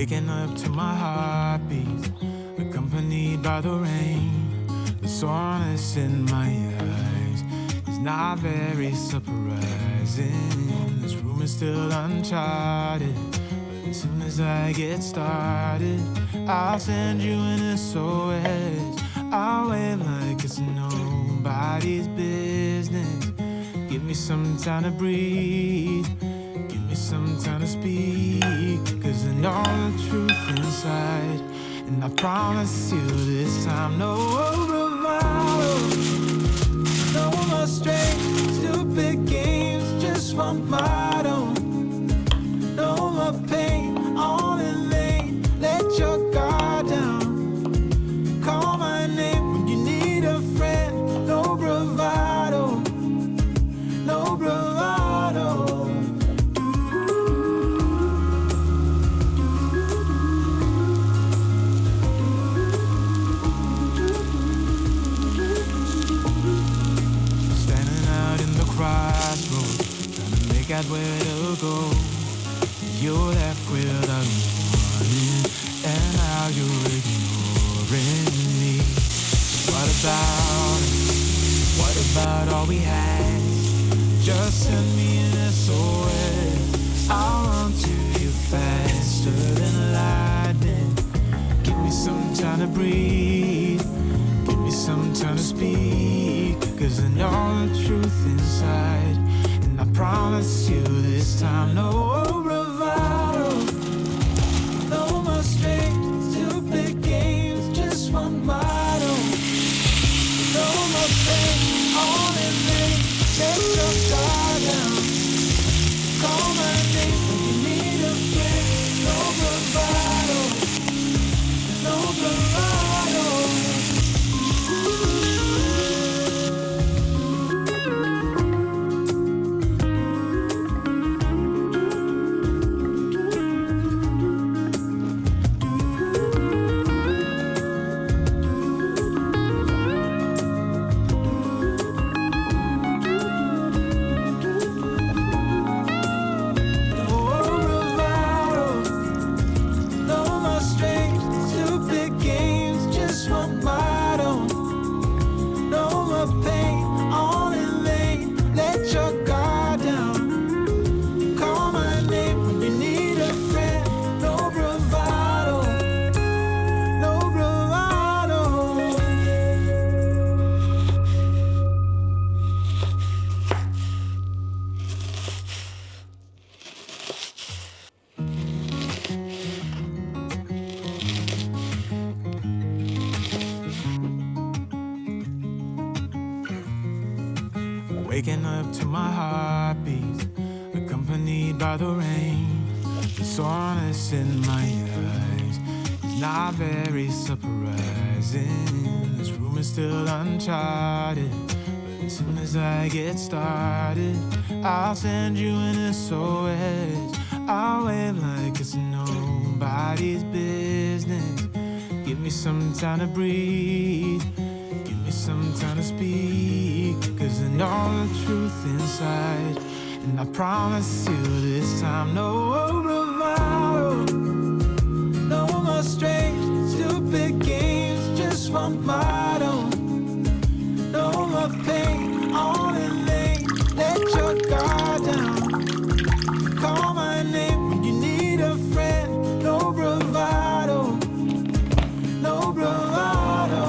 Waking up to my heartbeat, accompanied by the rain. The soreness in my eyes is not very surprising. This room is still uncharted, but as soon as I get started, I'll send you an SOS. I'll wait like it's nobody's business. Give me some time to breathe, give me some time to speak, 'cause I know the truth inside. And I promise you this time, no bravado, no more strange, stupid games, just one motto. No more pain, all in vain, let your guard down. Call my name when you need a friend, no bravado, no bravado. Crossroads, trying to make out where to go. You're left without warning, and now you're ignoring me. What about us? What about all we had? Just send me an SOS. I'll run to you faster than lightning. Give me some time to breathe, give me some time to speak, 'cause I know the truth inside. And I promise you this time, no bravado, no more strange, stupid games, just one motto. No more pain, all in vain, let your guard down. Call my name when you need a friend, no bravado, no bravado. Waking up to my heartbeat, accompanied by the rain. The soreness in my eyes is not very surprising. This room is still uncharted, but as soon as I get started, I'll send you an SOS. I'll wave like it's nobody's business. Give me some time to breathe, some time to speak, 'cause I know the truth inside. And I promise you this time, no bravado, no more strange, stupid games, just one motto. No more pain, all in vain, let your guard down. Call my name when you need a friend, no bravado, no bravado.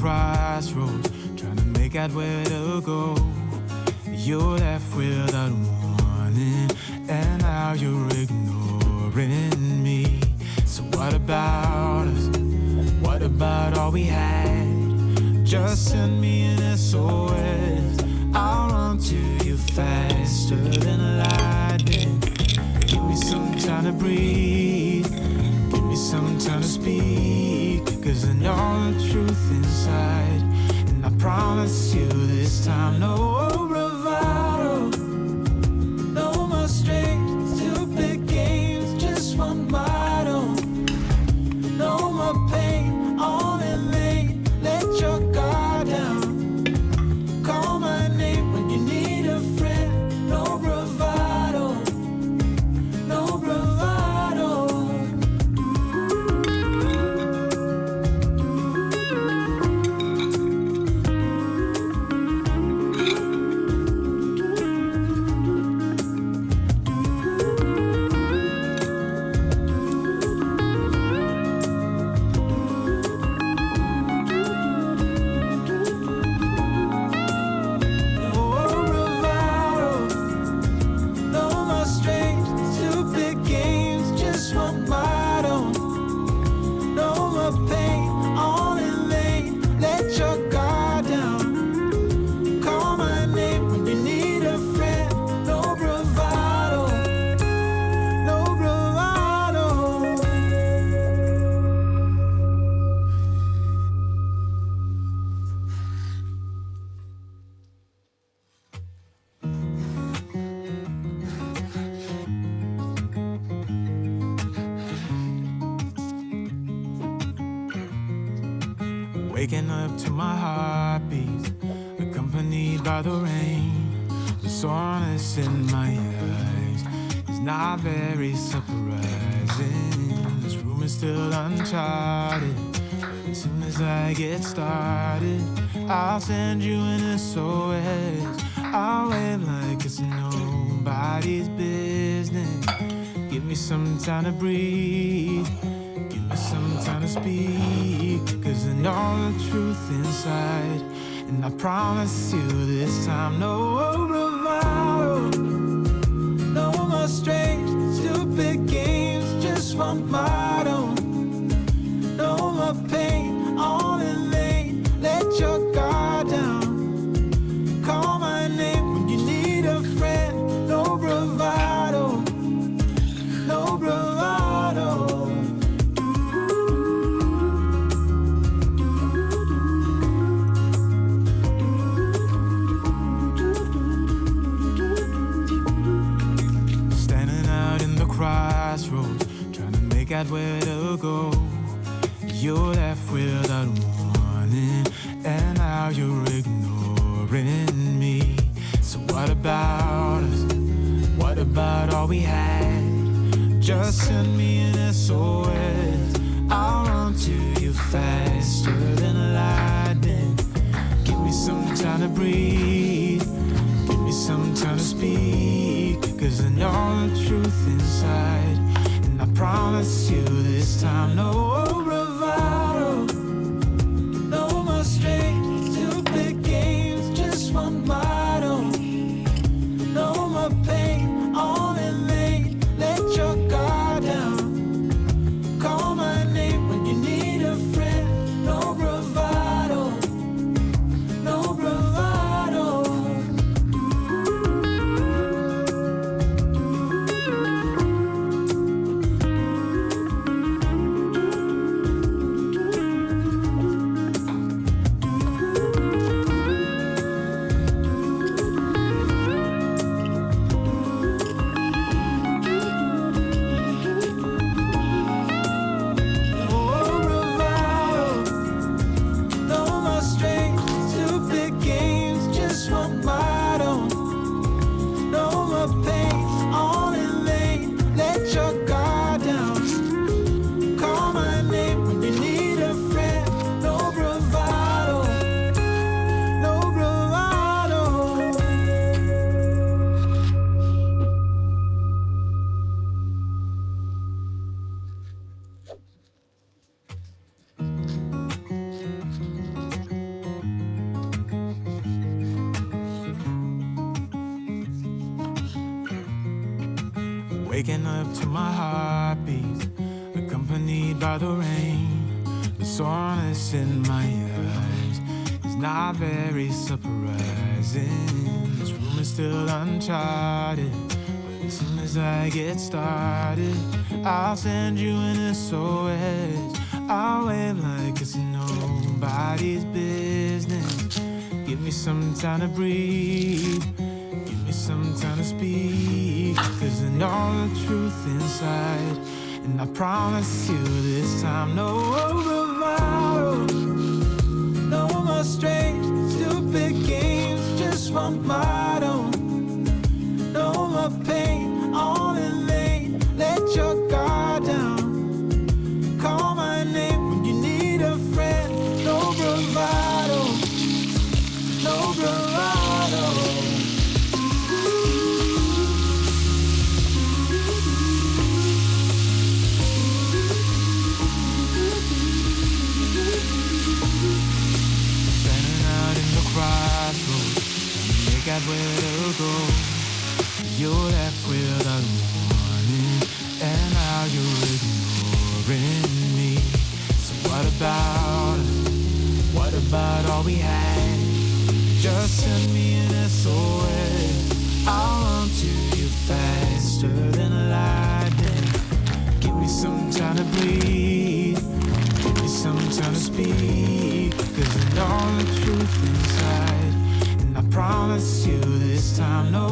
Crossroads, trying to make out where to go. You're left without warning, and now you're ignoring me. So what about us? What about all we had? Just send me an SOS. I'll run to you faster than lightning. Give me some time to breathe, give me some time to speak, 'cause I know the truth inside. And I promise you this time, no bravado, no more strange, stupid games, just one motto. No more pain, Waking up to my heartbeats, accompanied by the rain. The soreness in my eyes is not very surprising. This room is still uncharted, but as soon as I get started, I'll send you an SOS. I'll wave like it's nobody's business. Give me some time to breathe, give me some time to speak, 'cause I know the truth inside. And I promise you this time, no bravado, no more strange, stupid games, just one motto. No more pain, all in vain, let your guard down. Call my name when you need a friend, no bravado, no bravado. Crossroads, trying to make out where to go. You're left without warning, and now you're ignoring me. So what about us? What about all we had? Just send me an SOS. I'll run to you faster than lightning. Give me some time to breathe, give me some time to speak, 'cause I know the truth inside. And I promise you this time, no bravado, no more strange, stupid games, just one motto. No more pain, all in vain, let your guard down. Call my name when you need a friend, no bravado, no bravado. Waking up to my heartbeats, accompanied by the rain. The soreness in my eyes is not very surprising. This room is still uncharted, but as soon as I get started, I'll send you an SOS. I'll wave like it's nobody's business. Give me some time to breathe, give me some time to speak, 'cause I know the truth inside. And I promise you this time, no bravado, no more strange, stupid games, just one motto. No more pain, all in vain, let your guard down. Call my name when you need a friend, no bravado, no bravado. Got where to go. You're left without warning, and now you're ignoring me. So what about us? What about all we had? Just send me an SOS. I'll run to you faster than lightning. Give me some time to breathe, give me some time to speak, 'cause I know the truth inside. I promise you this time, no